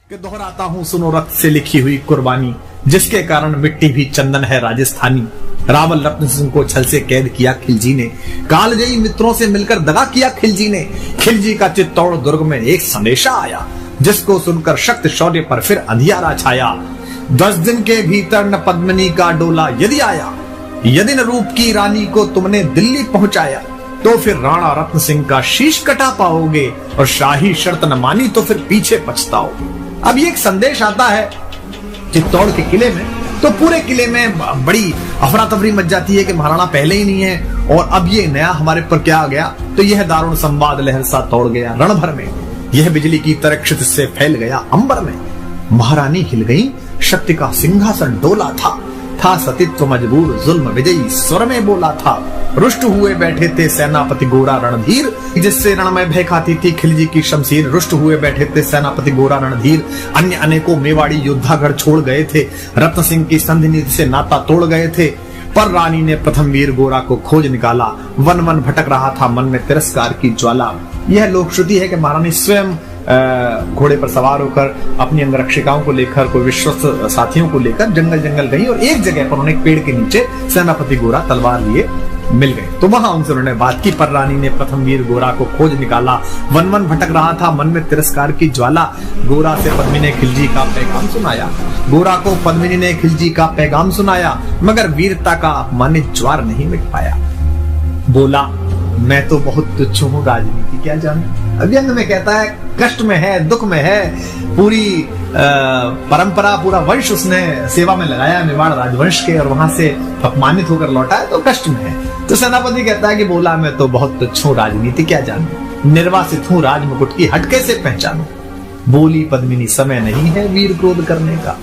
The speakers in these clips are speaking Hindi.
कि दोहराता हूँ सुनो रक्त से लिखी हुई कुर्बानी, जिसके कारण मिट्टी भी चंदन है राजस्थानी। रावल रत्न सिंह को छल से कैद किया खिलजी ने, कालजयी मित्रों से मिलकर दगा किया खिलजी ने। खिलजी का चित्तौड़ दुर्ग में एक संदेशा आया, जिसको सुनकर शक्त शौर्य पर फिर अंधियारा छाया। 10 दिन के भीतर न पद्मिनी का डोला यदि आया, यदि न रूप की रानी को तुमने दिल्ली पहुंचाया, तो फिर राणा रत्न सिंह का शीश कटा पाओगे, और शाही शर्त न मानी तो फिर पीछे पछताओगे। अब ये एक संदेश आता है चित्तौड़ के किले में, तो पूरे किले में बड़ी अफरा तफरी मच जाती है कि महाराणा पहले ही नहीं है, और अब ये नया हमारे पर क्या आ गया। तो यह दारुण संवाद लहर सा तोड़ गया रण भर में, यह बिजली की तरह क्षितिज से फैल गया अंबर में। महारानी हिल गई, शक्ति का सिंहासन डोला था सतीत्व मजबूर जुल्म विजयी स्वर में बोला था। रुष्ट हुए बैठे थे सेनापति गोरा रणधीर, जिससे रण में भय खाती थी खिलजी की शमशीर। रुष्ट हुए बैठे थे सेनापति गोरा रणधीर, अन्य अनेकों मेवाड़ी योद्धागढ़ छोड़ गए थे, रत्न सिंह की संधि नीति से नाता तोड़ गए थे। पर रानी ने प्रथम वीर गोरा को खोज निकाला, वन वन भटक रहा था मन में तिरस्कार की ज्वाला। यह लोक श्रुति है कि महारानी स्वयं घोड़े पर सवार होकर अपनी अंगरक्षिकाओं को लेकर, कोई विश्वस्त साथियों को लेकर जंगल जंगल गई, और एक जगह पर उन्होंने एक पेड़ के नीचे सेनापति गोरा तलवार लिए मिल गए। तो वहां उनसे उन्होंने बात की। पर रानी ने प्रथम वीर गोरा को खोज निकाला, वन वन भटक रहा था मन में तिरस्कार की ज्वाला। गोरा से पद्मिनी ने खिलजी का पैगाम सुनाया, गोरा को पद्मिनी ने खिलजी का पैगाम सुनाया, मगर वीरता का अपमानित ज्वार नहीं मिट पाया। बोला मैं तो बहुत तुच्छ हूँ, राजनीति क्या जाने। अव्यंग में कहता है कष्ट में है, दुख में है, पूरी परंपरा, पूरा वंश उसने सेवा में लगाया मेवाड़ राजवंश के, और वहां से अपमानित होकर लौटा है तो कष्ट में है। तो सेनापति कहता है कि बोला मैं तो बहुत तुच्छ हूँ, राजनीति क्या जानू, निर्वासित हूँ राज मुकुट की हट कैसे पहचानू। बोली पद्मिनी समय नहीं है वीर क्रोध करने का,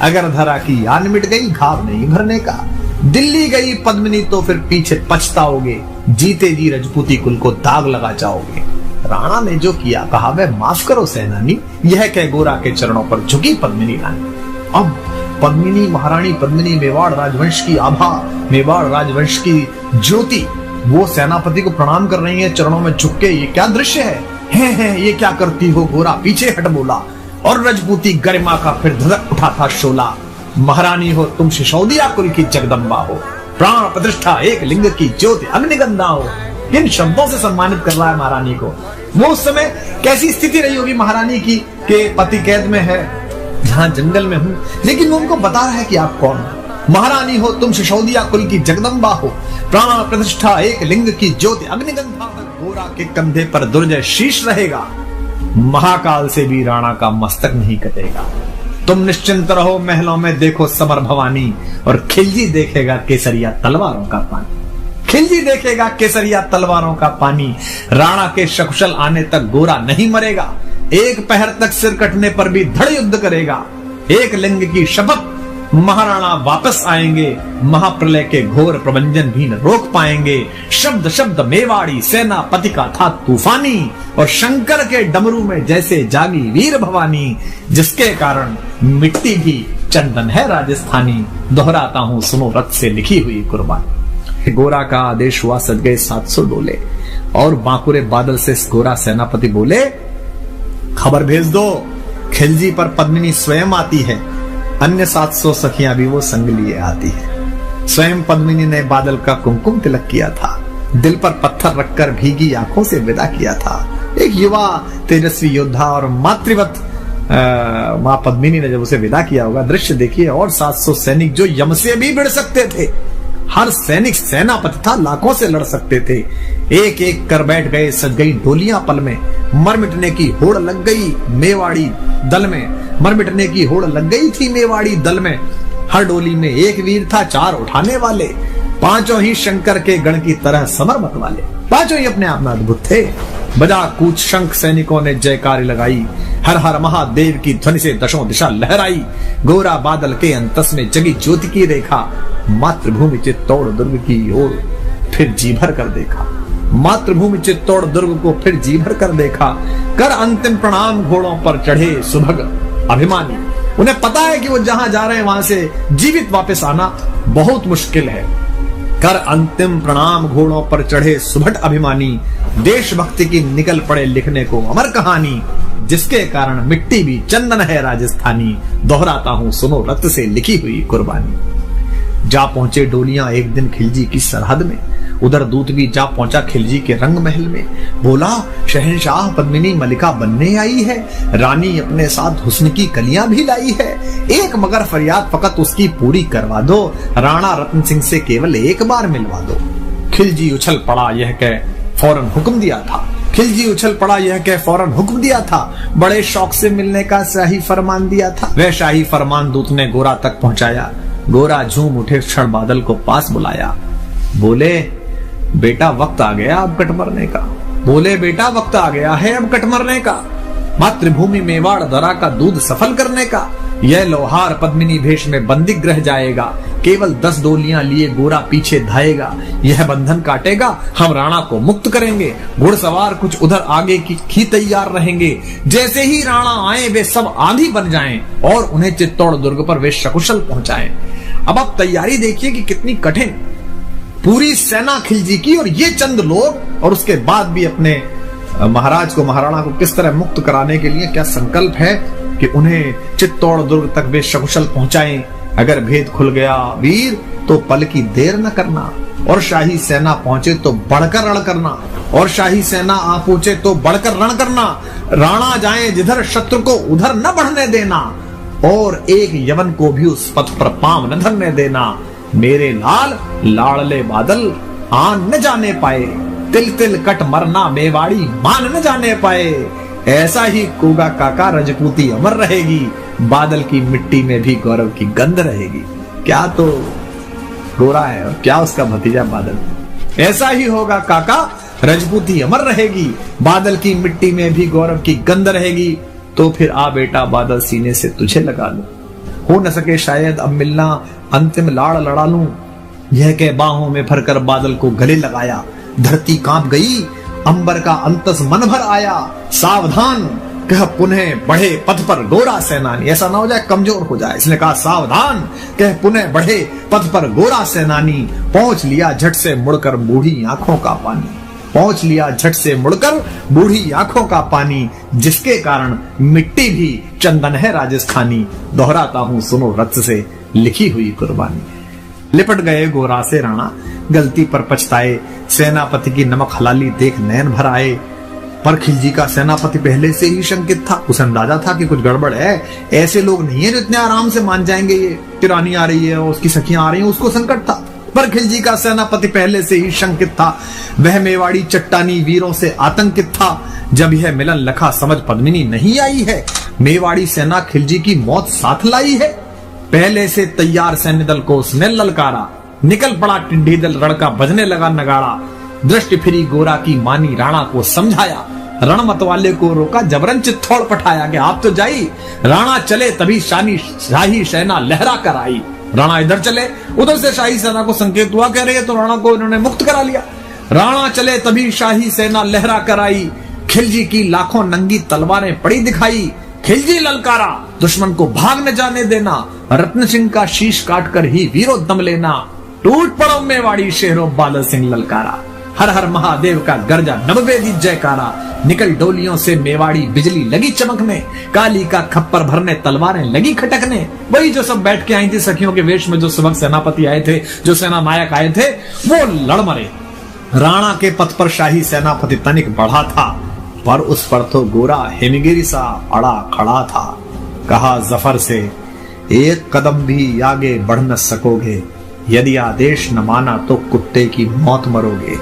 अगर धरा की आन मिट गई घाव नहीं भरने का। दिल्ली गई पद्मिनी तो फिर पीछे पछताओगे, जीते जी रजपूती कुल को दाग लगा जाओगे। राणा ने जो किया कहा वह माफ करो सेनानी, यह कह गोरा के चरणों पर झुकी पद्मिनी रानी। अब पद्मिनी, महारानी पद्मिनी मेवाड़ राजवंश की आभा, मेवाड़ राजवंश की ज्योति, वो सेनापति को प्रणाम कर रही है चरणों में झुक के। ये क्या दृश्य है, ये क्या करती हो गोरा पीछे हट बोला, और रजपूती गरिमा का फिर धधक उठा था शोला। महारानी हो तुम सिसोदिया कुल की जगदम्बा हो, प्राण प्रतिष्ठा एक लिंग की ज्योति अग्निगंधा हो। इन शब्दों से सम्मानित कर रहा है महारानी को। वो उस समय कैसी स्थिति रही होगी महारानी की कि पति कैद में है, जहां जंगल में हूं, लेकिन वो उनको बता रहा है कि आप कौन हो। महारानी हो तुम सिसोदिया कुल की जगदम्बा हो, प्राण प्रतिष्ठा एक लिंग की ज्योति अग्निगंधा हो। गोरा के कंधे पर दुर्जय शीश रहेगा, महाकाल से भी राणा का मस्तक नहीं कटेगा। तुम निश्चिंत रहो महलों में देखो समर भवानी, और खिलजी देखेगा केसरिया तलवारों का पानी। खिलजी देखेगा केसरिया तलवारों का पानी। राणा के सकुशल आने तक गोरा नहीं मरेगा, एक पहर तक सिर कटने पर भी धड़ युद्ध करेगा। एक लिंग की शपथ, महाराणा वापस आएंगे, महाप्रलय के घोर प्रबंधन भी न रोक पाएंगे। शब्द शब्द मेवाड़ी सेनापति का था तूफानी, और शंकर के डमरू में जैसे जागी वीर भवानी, जिसके कारण मिट्टी भी चंदन है राजस्थानी। दोहराता हूँ सुनो रक्त से लिखी हुई कुर्बानी। गोरा का आदेश हुआ, सज गए 700 डोले, और बांकुरे बादल से गोरा सेनापति बोले खबर भेज दो, खिलजी पर पद्मिनी स्वयं आती है, अन्य 700 सखियां भी वो संग लिए आती है। स्वयं पद्मिनी ने बादल का कुमकुम तिलक किया था, दिल पर पत्थर रखकर भीगी आंखों से विदा किया था। एक युवा तेजस्वी योद्धा और मातृवत मां पद्मिनी ने जब उसे विदा किया होगा, दृश्य देखिए। और 700 सैनिक जो यम से भी भिड़ सकते थे, हर सैनिक सेनापति था, लाखों से लड़ सकते थे, एक एक कर बैठ गए, सज गई डोलियां पल में। मर मिटने की होड़ लग गई मेवाड़ी दल में, मर मिटने की होड़ लग गई थी मेवाड़ी दल में। हर डोली में एक वीर था, 4 उठाने वाले, पांचों ही शंकर के गण की तरह समर मत वाले। पांचों ही अपने आप में अद्भुत थे। बजा कूच शंख सैनिकों ने जयकारी लगाई, हर हर महादेव की ध्वनि से दशों दिशा लहराई। गोरा बादल के अंतस में जगी ज्योति की रेखा, मातृभूमि चित्तौड़ दुर्ग की ओर फिर जी भर कर देखा। मातृभूमि चित्तौड़ दुर्ग को फिर जी भर कर देखा। कर अंतिम प्रणाम घोड़ों पर चढ़े सुभग अभिमानी। उन्हें पता है कि वो जहां जा रहे हैं वहां से जीवित वापस आना बहुत मुश्किल है। कर अंतिम प्रणाम घोड़ों पर चढ़े सुभट अभिमानी, देशभक्ति की निकल पड़े लिखने को अमर कहानी। जिसके कारण मिट्टी भी चंदन है राजस्थानी, दोहराता हूँ सुनो रक्त से लिखी हुई कुर्बानी। जा पहुंचे डोलियां एक दिन खिलजी की सरहद में, उधर दूत भी जा पहुंचा खिलजी के रंग महल में। बोला शहंशाह पद्मिनी मलिका बनने आई है, रानी अपने साथ हुस्न की कलियां भी लाई है, एक मगर फरियाद फकत उसकी पूरी करवा दो, राणा रत्न सिंह से केवल एक बार मिलवा दो। खिलजी उछल पड़ा यह कह फौरन हुक्म दिया था, खिलजी उछल पड़ा यह कह फौरन हुक्म दिया था, बड़े शौक से मिलने का शाही फरमान दिया था। वह शाही फरमान दूत ने गोरा तक पहुंचाया। गोरा झूम उठे क्षण बादल को पास बुलाया। बोले बेटा वक्त आ गया अब कट मरने का, बोले बेटा वक्त आ गया है अब कट मरने का, मातृभूमि मेवाड़ दरा का दूध सफल करने का। यह लोहार पद्मिनी भेष में बंदी ग्रह जाएगा, केवल 10 डोलियां लिए गोरा पीछे धाएगा। यह बंधन काटेगा, हम राणा को मुक्त करेंगे। घुड़सवार कुछ उधर आगे की तैयार रहेंगे, जैसे ही राणा आए वे सब आंधी बन जाएं और उन्हें चित्तौड़ दुर्ग पर वे सकुशल पहुंचाएं। अब आप तैयारी देखिए कि कितनी कठिन, पूरी सेना खिलजी की और ये चंद लोग, और उसके बाद भी अपने महाराज को महाराणा को किस तरह मुक्त कराने के लिए क्या संकल्प है कि उन्हें चित्तौड़ दुर्ग तक वे सकुशल पहुंचाएं। अगर भेद खुल गया वीर तो पल की देर न करना, और शाही सेना पहुंचे तो बढ़कर रण करना, और शाही सेना आ पहुंचे तो बढ़कर रण करना। राणा जाए जिधर शत्रु को उधर न बढ़ने देना, और एक यवन को भी उस पथ पर पांव न धरने देना। मेरे लाल लाड़ले बादल आन न जाने पाए, तिल तिल कट मरना मेवाड़ी मान न जाने पाए। ऐसा ही कोगा काका रजपूती अमर रहेगी, बादल की मिट्टी में भी गौरव की गंध रहेगी। क्या तो गोरा है और क्या उसका भतीजा बादल। ऐसा ही होगा काका रजपूती अमर रहेगी, बादल की मिट्टी में भी गौरव की गंध रहेगी। तो फिर आ बेटा बादल सीने से तुझे लगा लूं, हो न सके शायद अब मिलना अंतिम लाड़ लड़ा लूं। यह कह बाहों में भरकर बादल को गले लगाया। धरती कांप गई, अंबर का अंतस मन भर आया। सावधान कह पुनः बढ़े पथ पर गोरा सेनानी, ऐसा ना हो जाए कमजोर हो जाए, इसने कहा सावधान कह पुनः बढ़े पथ पर गोरा सेनानी। पहुंच लिया झट से मुड़कर बूढ़ी आंखों का पानी, पहुंच लिया झट से मुड़कर बूढ़ी आंखों का पानी, जिसके कारण मिट्टी भी चंदन है राजस्थानी। दोहराता हूं सुनो रक्त से लिखी हुई कुर्बानी। लिपट गए गोरा से राणा, गलती पर पछताए, सेनापति की नमक हलाली देख नयन भर आए। पर खिलजी का सेनापति पहले से ही शंकित था, उसे अंदाजा था कि कुछ गड़बड़ है। ऐसे लोग नहीं है जो इतने आराम से मान जाएंगे। ये तिरानी आ रही है और उसकी सखियां आ रही हैं, उसको संकट था। पर खिलजी का सेनापति पहले से ही शंकित था। वह मेवाड़ी चट्टानी वीरों से आतंकित था। जब यह मिलन लखा समझ पद्मिनी नहीं आई है, मेवाड़ी सेना खिलजी की मौत साथ लाई है। पहले से तैयार सैन्य दल को उसने ललकारा, निकल पड़ा टिड्डी दल, रणका बजने लगा नगाड़ा। दृष्टि फिरी गोरा की मानी, राणा को समझाया, रण मतवाले को रोका, जबरन चित्तौड़ पठाया कि आप तो जाई। राणा चले तभी शाही सेना लहरा कर आई। राणा इधर चले, उधर से शाही सेना को संकेत हुआ, कह रही है तो राणा को इन्होंने मुक्त करा लिया। राणा चले तभी शाही सेना लहरा कर आई। खिलजी की लाखों नंगी तलवारें पड़ी दिखाई। खिलजी ललकारा, दुश्मन को भाग न जाने देना, रत्न सिंह का शीश काटकर ही वीरो दम लेना। टूट पड़ो मेवाड़ी शेरों, बादल सिंह ललकारा। हर हर महादेव का गर्जा, नववेदी जयकारा। निकल डोलियों से मेवाड़ी बिजली लगी चमकने, काली का खप्पर भरने तलवारें लगी खटकने। वही जो सब बैठ के आई थी सखियों के वेश में, जो सबक सेनापति आए थे, जो सेना नायक आए थे, वो लड़ मरे। राणा के पथ पर शाही सेनापति तनिक बढ़ा था, पर उस पर तो गोरा हिमगिरी सा अड़ा खड़ा था। कहा जफर से, एक कदम भी आगे बढ़ न सकोगे, यदि आदेश न माना तो कुत्ते की मौत मरोगे।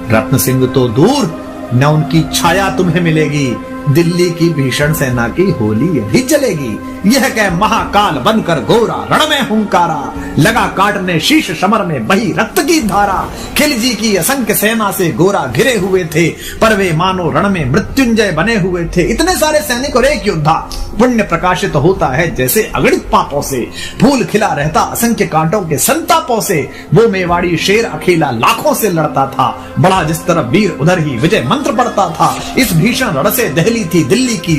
रत्न सिंह तो दूर, न उनकी छाया तुम्हें मिलेगी। दिल्ली की भीषण सेना की होली यही चलेगी। यह कह महाकाल बनकर गोरा रण में हुंकारा, लगा काटने शीश समर में बही रक्त की धारा। खिलजी की असंख्य सेना से गोरा घिरे हुए थे, पर वे मानो रण में मृत्युंजय बने हुए थे। इतने सारे सैनिक और एक योद्धा, पुण्य प्रकाशित होता है जैसे अगणित पापों से, फूल खिला रहता असंख्य कांटों के संतापों से। वो मेवाड़ी शेर अकेला लाखों से लड़ता था, बड़ा जिस तरफ वीर उधर ही विजय मंत्र पढ़ता था। इस भीषण रण से दहली थी दिल्ली की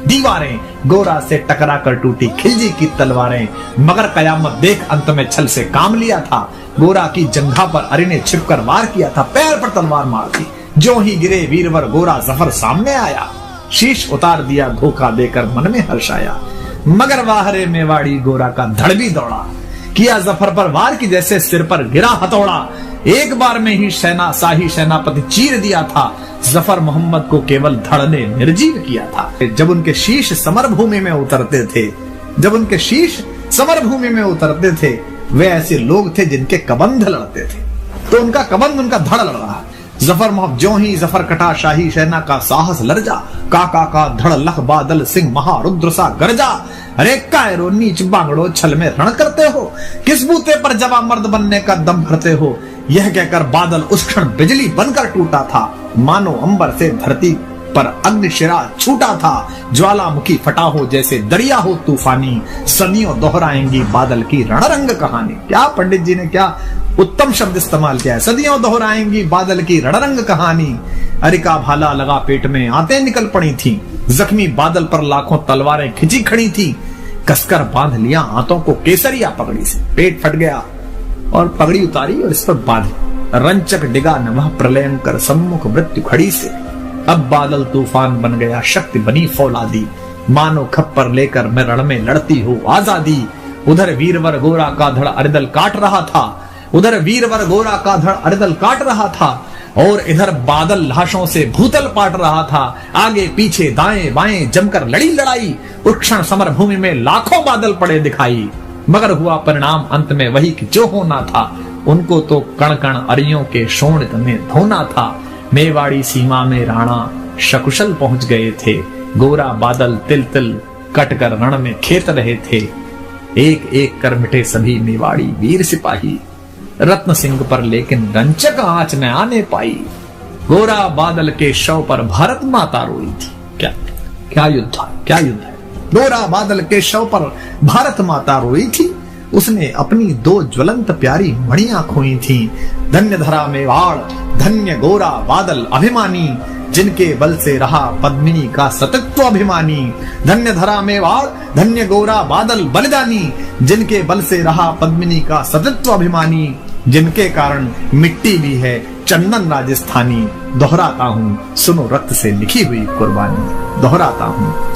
दीवारें, गोरा से टकरा कर टूटी खिलजी की तलवारें। मगर कयामत देख अंत में छल से काम लिया था। गोरा की जंघा पर अरि ने छिपकर वार किया था, पैर पर तलवार मार दी। जो ही गिरे वीरवर गोरा जफर सामने आया। शीश उतार दिया धोखा देकर मन में हर्ष आया। मगर वाहरे मेवाड़ी गोरा का धड़ भी दौड़ा, किया जफर पर वार की जैसे सिर पर गिरा हथौड़ा। एक बार में ही शाही सेनापति चीर दिया था, जफर मोहम्मद को केवल धड़ ने निर्जीव किया था। जब उनके शीश समरभूमि में उतरते थे, वे ऐसे लोग थे जिनके कबंध लड़ते थे, तो उनका कबंध उनका धड़ लड़ रहा। जफर मोहम्मद ज्यों ही जफर कटा, शाही सेना का साहस लर्जा, काका का धड़ लख बादल सिंह महारुद्र सा गरजा। अरे कायरो नीच बांगड़ो छल में रण करते हो, किस बूते पर जवा मर्द बनने का दम भरते हो। यह कहकर बादल उस क्षण बिजली बनकर टूटा था, मानो अंबर से धरती पर अग्निशिरा छूटा था। ज्वालामुखी फटा हो जैसे दरिया हो तूफानी, सदियों दोहराएंगी बादल की रणरंग कहानी। क्या पंडित जी ने क्या उत्तम शब्द इस्तेमाल किया है, सदियों दोहराएंगी बादल की रणरंग कहानी। अरिका भाला लगा पेट में आते निकल पड़ी थी, जख्मी बादल पर लाखों तलवारें खिंची खड़ी थी। कसकर बांध लिया हाथों को केसरिया पगड़ी से, पेट फट गया और पगड़ी उतारी और इस पर बांधी। रंचक डिगा न वह प्रलयंकर सम्मुख मृत्यु खड़ी से। अब बादल तूफान बन गया, शक्ति बनी फौलादी, मानो खप्पर लेकर मैं रण में लड़ती हूँ आजादी। उधर वीरवर गोरा का धड़ अरिदल काट रहा था, और इधर बादल लाशों से भूतल पाट रहा था। आगे पीछे दाएं बाएं जमकर लड़ी लड़ाई, उस क्षण समर भूमि में लाखों बादल पड़े दिखाई। मगर हुआ परिणाम अंत में वही कि जो होना था, उनको तो कण कण अरियों के शोणित में धोना था। मेवाड़ी सीमा में राणा सकुशल पहुंच गए थे, गोरा बादल तिल तिल कट कर रण में खेत रहे थे। एक एक कर मिटे सभी मेवाड़ी वीर सिपाही, रत्न सिंह पर लेकिन रंचक आंच न आने पाई। गोरा बादल के शव पर भारत माता रोई थी। क्या युद्ध है। गोरा बादल के शव पर भारत माता रोई थी, उसने अपनी दो ज्वलंत प्यारी मणियां खोई थी। धन्य धरा मेवाड़, धन्य गोरा बादल अभिमानी, जिनके बल से रहा पद्मिनी का सतत्व अभिमानी। धन्य धरा मेवाड़, धन्य गोरा बादल बलिदानी, जिनके बल से रहा पद्मिनी का सतत्व अभिमानी, जिनके कारण मिट्टी भी है चंदन राजस्थानी। दोहराता हूँ सुनो रक्त से लिखी हुई कुर्बानी, दोहराता हूँ।